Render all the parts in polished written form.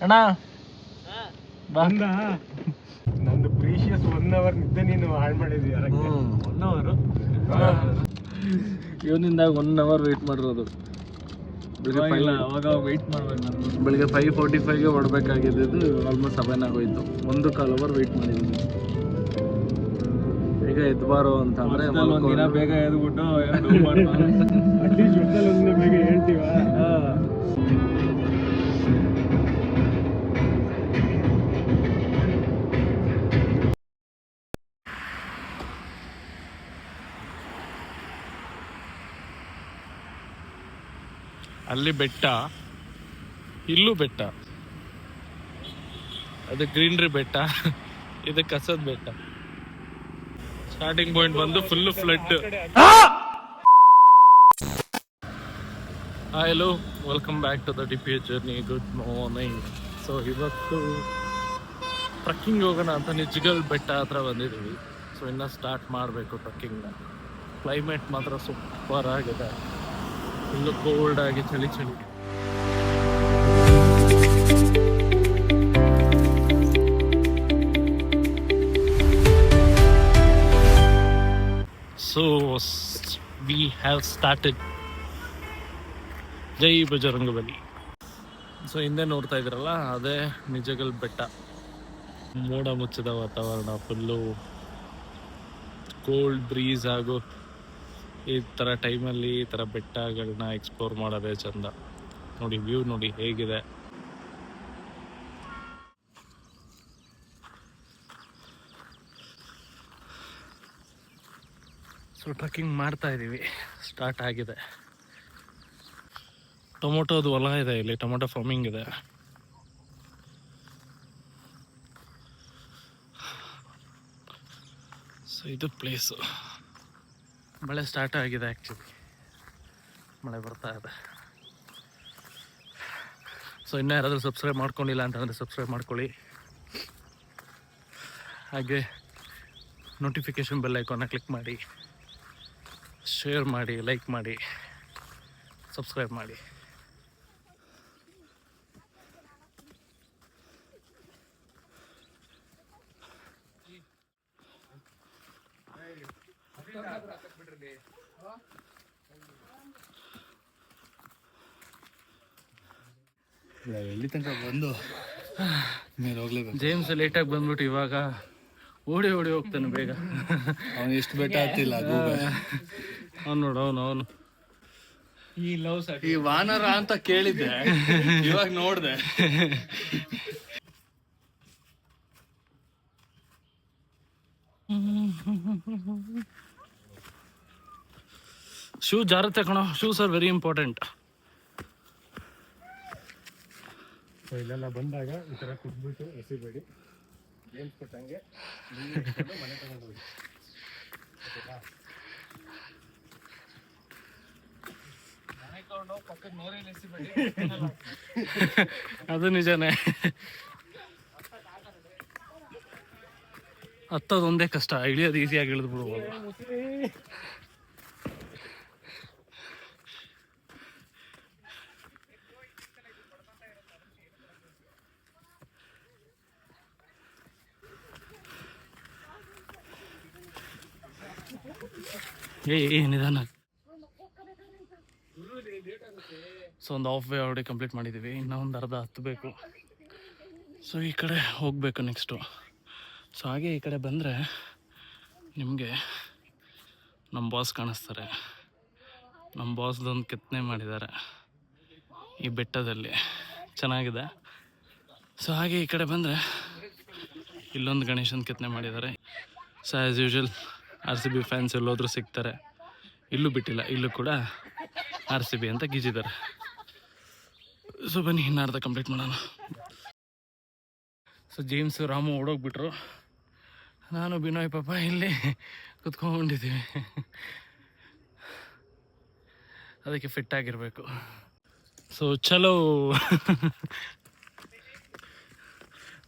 ಅಣ್ಣ ನಂದು precious 1 hour ನಿದ್ದೆ ನೀನು ಹಾಳು ಮಾಡಿದ್ವಿ. 1 ಅವರ್ ಇವನಿಂದ 1 ಅವರ್ ವೇಟ್ ಮಾಡಿರೋದು. ಅವಾಗ ವೆಯ್ಟ್ ಮಾಡ್ಬೇಕು ನಾನು. ಬೆಳಿಗ್ಗೆ 5:45ಗೆ ಹೊಡ್ಬೇಕಾಗಿದ್ದು ಆಲ್ಮೋಸ್ಟ್ 7 ಆಗೋಯ್ತು. 1.25 ಅವರ್ ವೆಯ್ಟ್ ಮಾಡಿದ್ದೀನಿ. ಬೇಗ ಎದ್ಬಾರೋ ಅಂತ ಅಂದ್ರೆ ಒಂದಿನ ಬೇಗ ಎದ್ಬಿಟ್ಟು ಅಟ್ಲೀಸ್ಟ್ ಒಂದಿನ ಬೇಗ ಹೇಳ್ತೀವ. ಅಲ್ಲಿ ಬೆಟ್ಟ, ಇಲ್ಲೂ ಬೆಟ್ಟ. ಅದು ಗ್ರೀನ್ರಿ ಬೆಟ್ಟ, ಇದು ಕಸದ ಬೆಟ್ಟ. ಸ್ಟಾರ್ಟಿಂಗ್ ಪಾಯಿಂಟ್ ಬಂದು full flood. Hello, welcome back to the DPH journey. Good morning. So ಇವತ್ತು ಟ್ರಕ್ಕಿಂಗ್ ಹೋಗೋಣ ಅಂತ ನಿಜ್ಗಲ್ ಬೆಟ್ಟ ಹತ್ರ ಬಂದಿದ್ದೀವಿ. ಸೊ ಇನ್ನು ಸ್ಟಾರ್ಟ್ ಮಾಡಬೇಕು ಟ್ರಕ್ಕಿಂಗ್ನ. ಕ್ಲೈಮೇಟ್ ಮಾತ್ರ ಸೂಪರ್ ಆಗಿದೆ. ಫುಲ್ಲು ಕೋಲ್ಡ್ ಆಗಿ ಚಳಿ. So we have started. ಜೈ ಬಜರಂಗಬಲಿ. ಸೊ ಹಿಂದೆ ನೋಡ್ತಾ ಇದ್ರಲ್ಲ, ಅದೇ ನಿಜಗಲ್ ಬೆಟ್ಟ. ಮೋಡ ಮುಚ್ಚಿದ ವಾತಾವರಣ, ಫುಲ್ಲು ಕೋಲ್ಡ್ ಬ್ರೀಸ್. ಹಾಗೂ ಈ ಥರ ಟೈಮಲ್ಲಿ ಈ ಥರ ಬೆಟ್ಟಗಳನ್ನ ಎಕ್ಸ್ಪ್ಲೋರ್ ಮಾಡೋದೇ ಚಂದ. ನೋಡಿ ವ್ಯೂ ನೋಡಿ ಹೇಗಿದೆ. ಸೊ ಟ್ರಕ್ಕಿಂಗ್ ಮಾಡ್ತಾ ಇದ್ದೀವಿ. ಸ್ಟಾರ್ಟ್ ಆಗಿದೆ. ಟೊಮೊಟೊದು ಹೊಲ ಇದೆ ಇಲ್ಲಿ, ಟೊಮೊಟೊ ಫಾರ್ಮಿಂಗ್ ಇದೆ. ಸೊ ಇದು ಪ್ಲೇಸು. ಮಳೆ ಸ್ಟಾರ್ಟ್ ಆಗಿದೆ. ಆ್ಯಕ್ಚುಲಿ ಮಳೆ ಬರ್ತಾ ಇದೆ. ಸೊ ಇನ್ನೂ ಯಾರಾದರೂ ಸಬ್ಸ್ಕ್ರೈಬ್ ಮಾಡ್ಕೊಂಡಿಲ್ಲ ಅಂತಂದರೆ ಸಬ್ಸ್ಕ್ರೈಬ್ ಮಾಡ್ಕೊಳ್ಳಿ. ಹಾಗೆ ನೋಟಿಫಿಕೇಷನ್ ಬೆಲ್ ಐಕಾನ್ನ ಕ್ಲಿಕ್ ಮಾಡಿ, ಶೇರ್ ಮಾಡಿ, ಲೈಕ್ ಮಾಡಿ, ಸಬ್ಸ್ಕ್ರೈಬ್ ಮಾಡಿ. ಎಲ್ಲಿ ತನಕ ಬಂದು ಮೇಲೆ ಹೋಗ್ಲೇಬೇಕು. ಜೇಮ್ಸ್ ಲೇಟಾಗಿ ಬಂದ್ಬಿಟ್ಟು ಇವಾಗ ಓಡಿ ಹೋಗ್ತಾನೆ ಬೇಗ. ಅವನು ಎಷ್ಟು ಬೆಟ್ಟ ಆಗ್ತಿಲ್ಲ. ಅವ್ನು ನೋಡು, ಅವನು ಈ ವಾನರ ಅಂತ ಕೇಳಿದ್ದೆ, ಇವಾಗ ನೋಡ್ದೆ. ಶೂ ಜಾರತ್ತೆ ಕಣೋ. Shoes are very important. ಇಲ್ಲೆಲ್ಲ ಬಂದಾಗ ಈ ಥರ ಕುಟ್ಬಿಟ್ಟು ಎಸಿಬೇಡಿ. ಗೇಮ್ಸ್ ಕೊಟ್ಟಂಗೆ ಮನೆ ತಗೊಂಡು ಹೋಗಿ. ಅದು ನಿಜಾನೇ. ಹತ್ತದೊಂದೇ ಕಷ್ಟ, ಇಳಿಯೋದು ಈಸಿಯಾಗಿ ಇಳಿದು ಬಿಡ್ಬೋದು. ನಿಧಾನ. ಸೊ ಒಂದು ಹಾಫ್ ವೇ ಆಲ್ರೆಡಿ ಕಂಪ್ಲೀಟ್ ಮಾಡಿದ್ದೀವಿ. ಇನ್ನೂ ಒಂದು ಅರ್ಧ ಹತ್ತಬೇಕು. ಸೊ ಈ ಕಡೆ ಹೋಗಬೇಕು ನೆಕ್ಸ್ಟು. ಸೊ ಹಾಗೆ ಈ ಕಡೆ ಬಂದರೆ ನಿಮಗೆ ನಮ್ಮ ಬಾಸ್ ಕಾಣಿಸ್ತಾರೆ. ನಮ್ಮ ಬಾಸ್ದೊಂದು ಕೆತ್ತನೆ ಮಾಡಿದ್ದಾರೆ ಈ ಬೆಟ್ಟದಲ್ಲಿ, ಚೆನ್ನಾಗಿದೆ. ಸೊ ಹಾಗೆ ಈ ಕಡೆ ಬಂದರೆ ಇಲ್ಲೊಂದು ಗಣೇಶನ ಕೆತ್ತನೆ ಮಾಡಿದ್ದಾರೆ. So as usual RCB fans ಎಲ್ಲೋದ್ರೂ ಸಿಗ್ತಾರೆ. ಇಲ್ಲೂ ಬಿಟ್ಟಿಲ್ಲ, ಇಲ್ಲೂ ಕೂಡ RCB ಅಂತ ಗೀಜಿದ್ದಾರೆ. ಸೊ ಬನ್ನಿ ಇನ್ನು ಅರ್ಧ ಕಂಪ್ಲೀಟ್ ಮಾಡೋಣ. ಸೊ ಜೇಮ್ಸ್ ರಾಮು ಓಡೋಗ್ಬಿಟ್ರು. ನಾನು ಬಿನೋಯ್ ಪಾಪ ಇಲ್ಲಿ ಕುತ್ಕೊಂಡಿದ್ದೀವಿ. ಅದಕ್ಕೆ ಫಿಟ್ ಆಗಿರಬೇಕು. ಸೊ ಚಲೋ.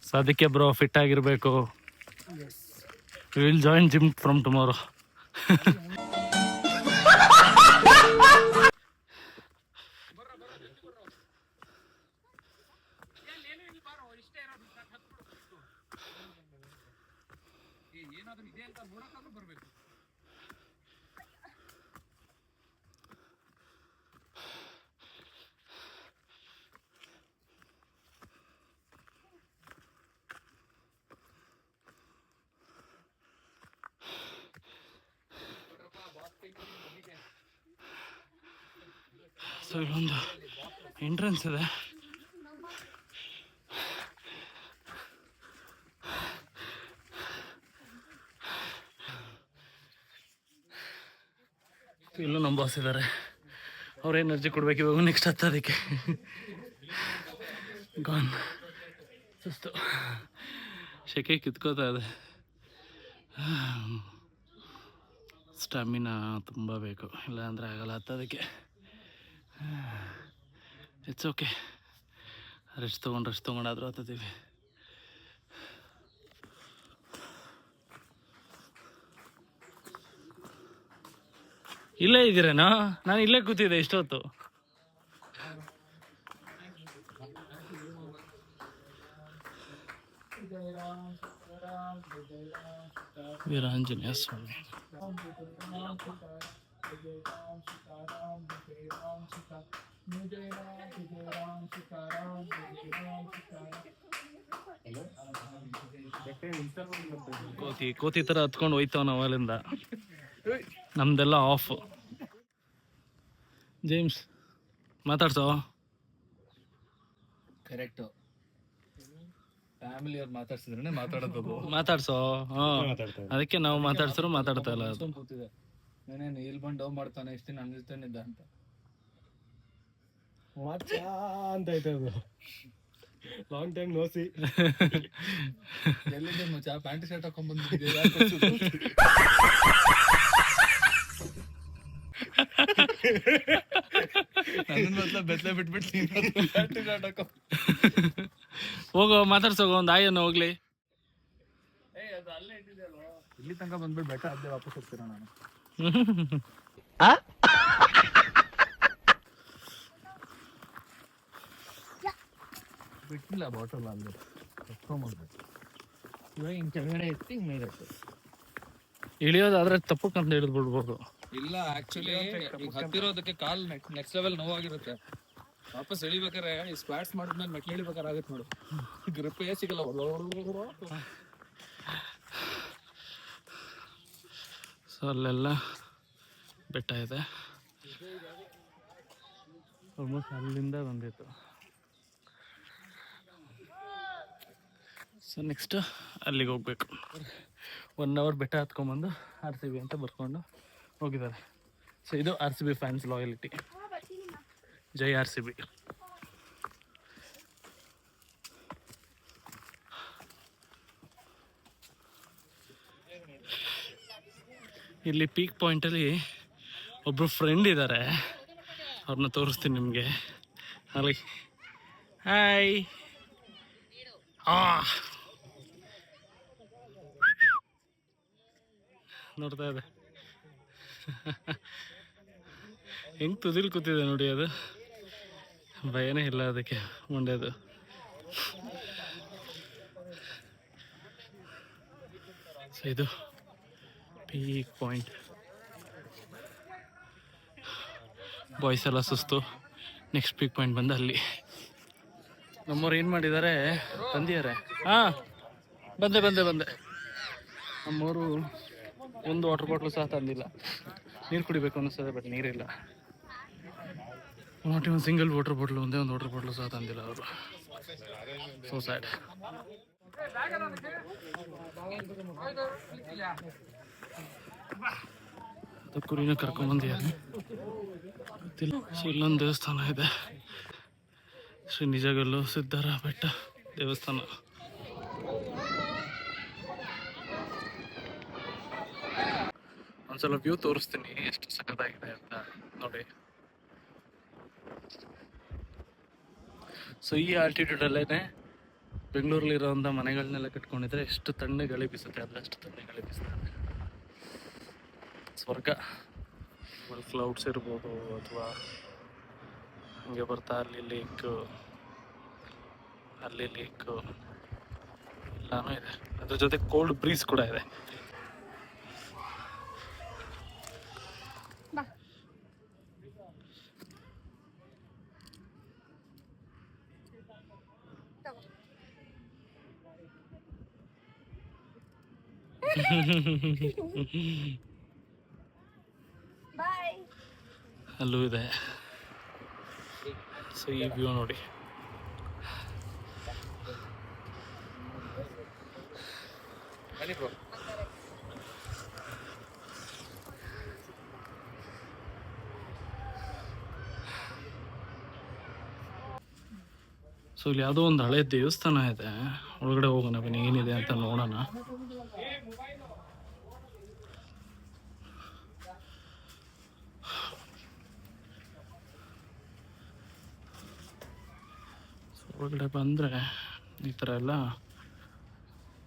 ಸೊ ಅದಕ್ಕೆ ಬ್ರೋ ಫಿಟ್ ಆಗಿರಬೇಕು. We will join gym from tomorrow. So ಇಲ್ಲೊಂದು ಎಂಟ್ರೆನ್ಸ್ ಇದೆ. ಇಲ್ಲೂ ನಮ್ಮ ಬಾಸ್ ಇದ್ದಾರೆ. ಅವ್ರು ಎನರ್ಜಿ ಕೊಡ್ಬೇಕು ಇವಾಗ ನೆಕ್ಸ್ಟ್ ಹತ್ತೋದಕ್ಕೆ. ಗಾನ್ ಸುಸ್ತು, ಶೆಕೆ ಕಿತ್ಕೋತಾ ಇದೆ. ಸ್ಟಾಮಿನಾ ತುಂಬ ಬೇಕು, ಇಲ್ಲಾಂದರೆ ಆಗಲ್ಲ ಹತ್ತೋದಕ್ಕೆ. ಇಟ್ಸ್ ಓಕೆ, ರೆಸ್ಟ್ ತೊಗೊಂಡಾದರೂ ಹತ್ತೀವಿ. ಇಲ್ಲೇ ಇದ್ದೀರೇನೋ? ನಾನು ಇಲ್ಲೇ ಕೂತಿದ್ದೆ ಇಷ್ಟೊತ್ತು. ವೀರಾಂಜನೇಯ ಸ್ವಾಮಿ. ಕೋತಿ ಥರ ಹತ್ಕೊಂಡು ಹೋಯ್ತಾವ ನಾವು ಅಲ್ಲಿಂದ. ನಮ್ದೆಲ್ಲ ಆಫ್. ಜೇಮ್ಸ್ ಮಾತಾಡ್ಸೋ. ಕರೆಕ್ಟು, ಫ್ಯಾಮಿಲಿ ಅವ್ರು ಮಾತಾಡ್ಸಿದ್ರೆ ಮಾತಾಡೋದು. ಮಾತಾಡ್ಸೋ. ಹಾಂ, ಅದಕ್ಕೆ ನಾವು ಮಾತಾಡ್ಸಿದ್ರು ಮಾತಾಡ್ತಾ ಇಲ್ಲ. ಅದು ಕೂತಿದೆ, ನಾನೇನು ಇಲ್ಲಿ ಬಂದು ಡವ್ ಮಾಡ್ತಾನೆ, ಇಷ್ಟು ನನ್ನ ಜೊತೆನಿದ್ದ ಅಂತ ಅಂತ ಐತೆ ಅದು. ಲಾಂಗ್ ಟೈಮ್ ನೋಸಿ. ಎಲ್ಲಿದೆ ಮಚ್ಚ? ಪ್ಯಾಂಟ್ ಶರ್ಟ್ ಹಾಕೊಂಡ್ಬಂದಿದ್ದೆ. ನನ್ನ ಮೊದಲ ಬೆತ್ತಲೆ ಬಿಟ್ಬಿಟ್ಟು ಪ್ಯಾಂಟ್ ಶರ್ಟ್ ಹಾಕೋ. ಹೋಗೋ ಮಾತಾಡ್ಸೋಗೋ, ಒಂದು ಆಯನ್ನು ಹೋಗ್ಲಿ. ಇಲ್ಲಿ ತನಕ ಬಂದ್ಬಿಟ್ಟು ಬೆಟ್ಟ ಅದೇ ವಾಪಸ್ ಹೋಗ್ತೀರ ನಾನು. ಬಿಟ್ಟಿಲ್ಲ ಬಾಟಲ್ ಅಲ್ಲಿ ತಪ್ಕೊಂಡ್ಬಿಡ್ಬೇಕು. ಇವಾಗ ಹಿಂಗೆ ಕೆಳಗಡೆ ಎತ್ತಿ ಹಿಂಗೆ ಮೇಲೆ ಇಳಿಯೋದಾದ್ರೆ ತಪ್ಪಕ್ಕಂತ ಹಿಡಿದು ಬಿಡ್ಬೋದು. ಇಲ್ಲ, ಆಕ್ಚುಲಿ ಈಗ ಹತ್ತಿರೋದಕ್ಕೆ ಕಾಲ್ ನೆಕ್ಸ್ಟ್ ಲೆವೆಲ್ ನೋವಾಗಿರುತ್ತೆ. ವಾಪಸ್ ಇಳಿಬೇಕಾರೆ ಈ ಸ್ಕ್ವಾಟ್ಸ್ ಮಾಡಿದ್ಮೇಲೆ ಮೆಟ್ಲು ಇಳಿಬೇಕಾರೆ ಆಗುತ್ತೆ ನೋಡು, ಗ್ರಿಪ್ಪೇ ಸಿಗಲ್ಲ. ಸೊ ಅಲ್ಲೆಲ್ಲ ಬೆಟ್ಟ ಇದೆ. ಆಲ್ಮೋಸ್ಟ್ ಅಲ್ಲಿಂದ ಬಂದಿತ್ತು. ಸೊ ನೆಕ್ಸ್ಟ್ ಅಲ್ಲಿಗೆ ಹೋಗ್ಬೇಕು. 1 hour ಬೆಟ್ಟ ಹತ್ಕೊಂಡ್ಬಂದು RCB ಅಂತ ಬರ್ಕೊಂಡು ಹೋಗಿದ್ದಾರೆ. ಸೊ ಇದು RCB ಫ್ಯಾನ್ಸ್ ಲಾಯಲಿಟಿ. ಜೈ RCB. ಇಲ್ಲಿ ಪೀಕ್ ಪಾಯಿಂಟಲ್ಲಿ ಒಬ್ಬರು ಫ್ರೆಂಡ್ ಇದ್ದಾರೆ, ಅವ್ರನ್ನ ತೋರಿಸ್ತೀನಿ ನಿಮಗೆ. ಅಲ್ಲಿ ಹಾಯ್. ನೋಡ್ತಾ ಇದೆ ಹೆಂಗೆ ತುದಿಲ್ ಕೂತಿದೆ ನೋಡಿ. ಅದು ಭಯನೇ ಇಲ್ಲ ಅದಕ್ಕೆ, ಮಂಡ್ಯದು. ಸೊ ಇದು ಪೀಕ್ ಪಾಯಿಂಟ್. ಬಾಯ್ಸ್ ಎಲ್ಲ ಸುಸ್ತು. ನೆಕ್ಸ್ಟ್ ಪೀಕ್ ಪಾಯಿಂಟ್ ಬಂದು ಅಲ್ಲಿ. ನಮ್ಮವ್ರು ಏನು ಮಾಡಿದ್ದಾರೆ, ತಂದಿದ್ದಾರೆ. ಹಾಂ, ಬಂದೆ. ನಮ್ಮವರು ಒಂದು ವಾಟರ್ ಬಾಟ್ಲು ಸಹ ತಂದಿಲ್ಲ. ನೀರು ಕುಡಿಬೇಕು ಅನ್ನಿಸ್ತದೆ, ಬಟ್ ನೀರಿಲ್ಲ. Not even single water bottle, ಒಂದೇ ಒಂದು ವಾಟರ್ ಬಾಟ್ಲು ಸಹ ತಂದಿಲ್ಲ ಅವರು. So sad. ಅದು ಕುರಿನ ಕರ್ಕೊಂಬಂದಿದ್ದಾರೆ ಗೊತ್ತಿಲ್ಲ. ಸೊ ಇಲ್ಲೊಂದು ದೇವಸ್ಥಾನ ಇದೆ, ಶ್ರೀ ನಿಜಗಲ್ಲು ಸಿದ್ಧರ ಬೆಟ್ಟ ದೇವಸ್ಥಾನ. ಒಂದ್ಸಲ ವ್ಯೂ ತೋರಿಸ್ತೀನಿ ಎಷ್ಟು ಸಖತ್ತಾಗಿದೆ ಅಂತ ನೋಡಿ. ಸೊ ಈ ಆಲ್ಟಿಟ್ಯೂಡಲ್ಲೇ ಬೆಂಗಳೂರಲ್ಲಿರೋಂಥ ಮನೆಗಳನ್ನೆಲ್ಲ ಕಟ್ಕೊಂಡಿದ್ರೆ ಎಷ್ಟು ತಣ್ಣಗೆ ಗಾಳಿ ಬೀಸುತ್ತೆ ಅಂದರೆ ಅಷ್ಟು ತಣ್ಣಗೆ ಗಾಳಿ ಬೀಸುತ್ತೆ. ಸ್ವರ್ಗ. ಕ್ಲೌಡ್ಸ್ ಇರ್ಬೋದು, ಅಥವಾ ಹಂಗೆ ಬರ್ತಾ ಅಲ್ಲಿ ಲೇಕು ಎಲ್ಲಾನು ಇದೆ. ಅದ್ರ ಜೊತೆ ಕೋಲ್ಡ್ ಬ್ರೀಸ್ ಕೂಡ ಇದೆ. ಅಲ್ಲೂ ಇದೆ. ಸೊ ಈ ವ್ಯೂ ನೋಡಿ. ಬನ್ನಿ ಬ್ರೋ. ಸೊ ಇಲ್ಲಿ ಯಾವುದೋ ಒಂದು ಹಳೆ ದೇವಸ್ಥಾನ ಇದೆ, ಒಳಗಡೆ ಹೋಗೋಣ ಬನ್ನಿ, ಏನಿದೆ ಅಂತ ನೋಡೋಣ. ಒಳಗಡೆ ಬಂದರೆ ಈ ಥರ ಎಲ್ಲ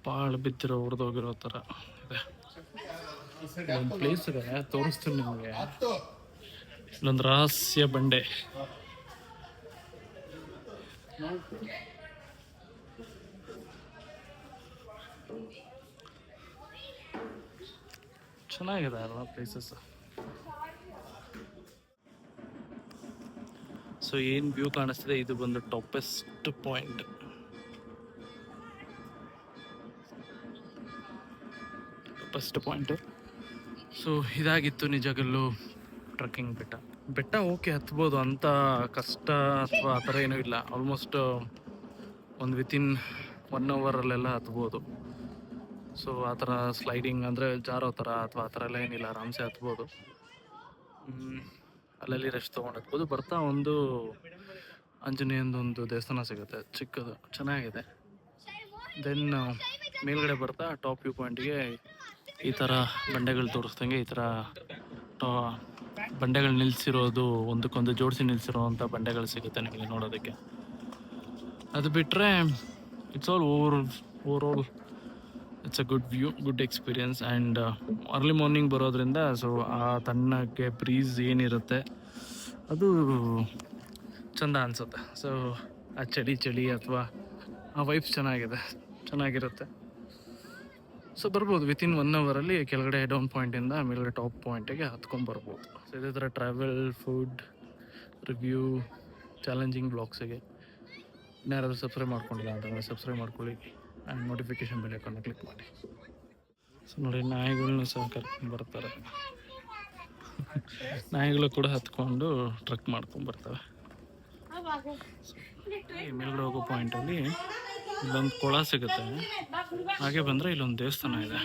ಪಾಳು ಬಿದ್ದಿರೋ ಹೊಡೆದೋಗಿರೋ ಥರ ಇದೆ. ಒಂದು ಪ್ಲೇಸ್ ಇದೆ, ತೋರಿಸ್ತೀನಿ ನಿಮಗೆ. ಇಲ್ಲೊಂದು ರಹಸ್ಯ ಬಂಡೆ. ಚೆನ್ನಾಗಿದೆ ಅಲ್ಲ ಪ್ಲೇಸಸ್. ಸೊ ಏನು ವ್ಯೂ ಕಾಣಿಸ್ತಿದೆ, ಇದು ಬಂದು ಟಾಪೆಸ್ಟ್ ಪಾಯಿಂಟ್. ಸೊ ಇದಾಗಿತ್ತು ನಿಜಗಲ್ಲು ಟ್ರಕ್ಕಿಂಗ್ ಬೆಟ್ಟ ಓಕೆ, ಹತ್ಬೋದು, ಅಂಥ ಕಷ್ಟ ಅಥವಾ ಆ ಥರ ಏನೂ ಇಲ್ಲ. ಆಲ್ಮೋಸ್ಟ್ ಒಂದು ವಿತಿನ್ 1 ಅವರಲ್ಲೆಲ್ಲ ಹತ್ಬೋದು. ಸೊ ಆ ಥರ ಸ್ಲೈಡಿಂಗ್ ಅಂದರೆ ಜಾರೋ ಥರ ಅಥವಾ ಆ ಥರ ಎಲ್ಲ ಏನಿಲ್ಲ, ಆರಾಮ್ಸೆ ಹತ್ಬೋದು. ಅಲ್ಲಲ್ಲಿ ರೆಸ್ಟ್ ತೊಗೊಂಡು ಹತ್ಬೋದು. ಬರ್ತಾ ಒಂದು ಆಂಜನೇಯಂದೊಂದು ದೇವಸ್ಥಾನ ಸಿಗುತ್ತೆ, ಚಿಕ್ಕದು, ಚೆನ್ನಾಗಿದೆ. ದೆನ್ ಮೇಲ್ಗಡೆ ಬರ್ತಾ ಟಾಪ್ ವ್ಯೂ ಪಾಯಿಂಟ್ಗೆ ಈ ಥರ ಬಂಡೆಗಳು ತೋರಿಸ್ದಂಗೆ ಈ ಥರ ಬಂಡೆಗಳು ನಿಲ್ಲಿಸಿರೋದು, ಒಂದಕ್ಕೊಂದು ಜೋಡಿಸಿ ನಿಲ್ಲಿಸಿರೋವಂಥ ಬಂಡೆಗಳು ಸಿಗುತ್ತೆ ನಿಮಗೆ ನೋಡೋದಕ್ಕೆ. ಅದು ಬಿಟ್ಟರೆ it's all over it's a good view, good experience. And early morning ಬರೋದ್ರಿಂದ ಸೊ ಆ ತಣ್ಣಗೆ ಬ್ರೀಸ್ ಏನಿರುತ್ತೆ ಅದು ಚೆಂದ ಅನಿಸುತ್ತೆ. ಸೊ ಆ ಚಳಿ ಅಥವಾ ಆ ವೈಬ್ಸ್ ಚೆನ್ನಾಗಿರುತ್ತೆ. ಸೊ ಬರ್ಬೋದು, ವಿತಿನ್ 1 ಅವರಲ್ಲಿ ಕೆಳಗಡೆ ಡೌನ್ ಪಾಯಿಂಟಿಂದ ಮೇಲ್ಗಡೆ ಟಾಪ್ ಪಾಯಿಂಟಿಗೆ ಹತ್ಕೊಂಡ್ಬರ್ಬೋದು. ಸೊ ಇದೇ ಥರ ಟ್ರಾವೆಲ್, ಫುಡ್ ರಿವ್ಯೂ, ಚಾಲೆಂಜಿಂಗ್ ಬ್ಲಾಗ್ಸಿಗೆ ಇನ್ಯಾರಾದರೂ ಸಬ್ಸ್ಕ್ರೈಬ್ ಮಾಡ್ಕೊಂಡಿಲ್ಲ ಅಂತಂದರೆ ಸಬ್ಸ್ಕ್ರೈಬ್ ಮಾಡ್ಕೊಳ್ಳಿ. ಆ್ಯಂಡ್ ನೋಟಿಫಿಕೇಷನ್ ಬೆಲ್ ಐಕಾನ್ನ ಕ್ಲಿಕ್ ಮಾಡಿ. ಸೊ ನೋಡಿ, ನಾಯಿಗಳನ್ನೂ ಸಹ ಕರ್ಕೊಂಡು ಬರ್ತಾರೆ. ನಾಯಿಗಳು ಕೂಡ ಹತ್ಕೊಂಡು ಟ್ರಕ್ ಮಾಡ್ಕೊಂಡ್ಬರ್ತವೆ. ಮೇಲ್ಗಡೆ ಹೋಗೋ ಪಾಯಿಂಟಲ್ಲಿ ಇಲ್ಲೊಂದು ಕೊಳ ಸಿಗುತ್ತೆ. ಹಾಗೆ ಬಂದರೆ ಇಲ್ಲೊಂದು ದೇವಸ್ಥಾನ ಇದೆ,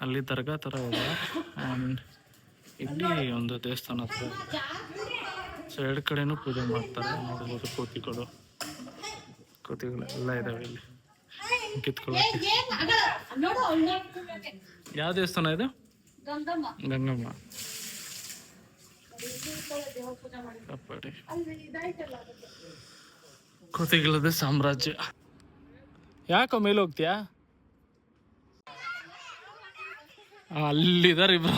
ಅಲ್ಲಿ ದರ್ಗಾ ಥರ ಇದೆ. ಆ್ಯಂಡ್ ಇಲ್ಲಿ ಒಂದು ದೇವಸ್ಥಾನ ಥರ ಇದೆ. ಸೊ 2 ಕಡೆನೂ ಪೂಜೆ ಮಾಡ್ತಾರೆ. ನೋಡ್ಬೋದು ಕೋತಿಗಳೆಲ್ಲ ಇದ್ದಾವೆ ಇಲ್ಲಿ ಕಿತ್ಕೊಳ್ಳೋಕೆ. ಯಾವ ದೇವಸ್ಥಾನ ಇದು? ಗಂಗಮ್ಮ. ಕಪ್ಪಡಿ ಕೋತಿಗಳದ ಸಾಮ್ರಾಜ್ಯ. ಯಾಕೋ ಮೇಲೆ ಹೋಗ್ತೀಯಾ? ಅಲ್ಲಿದ್ದಾರೆ ಇಬ್ರು.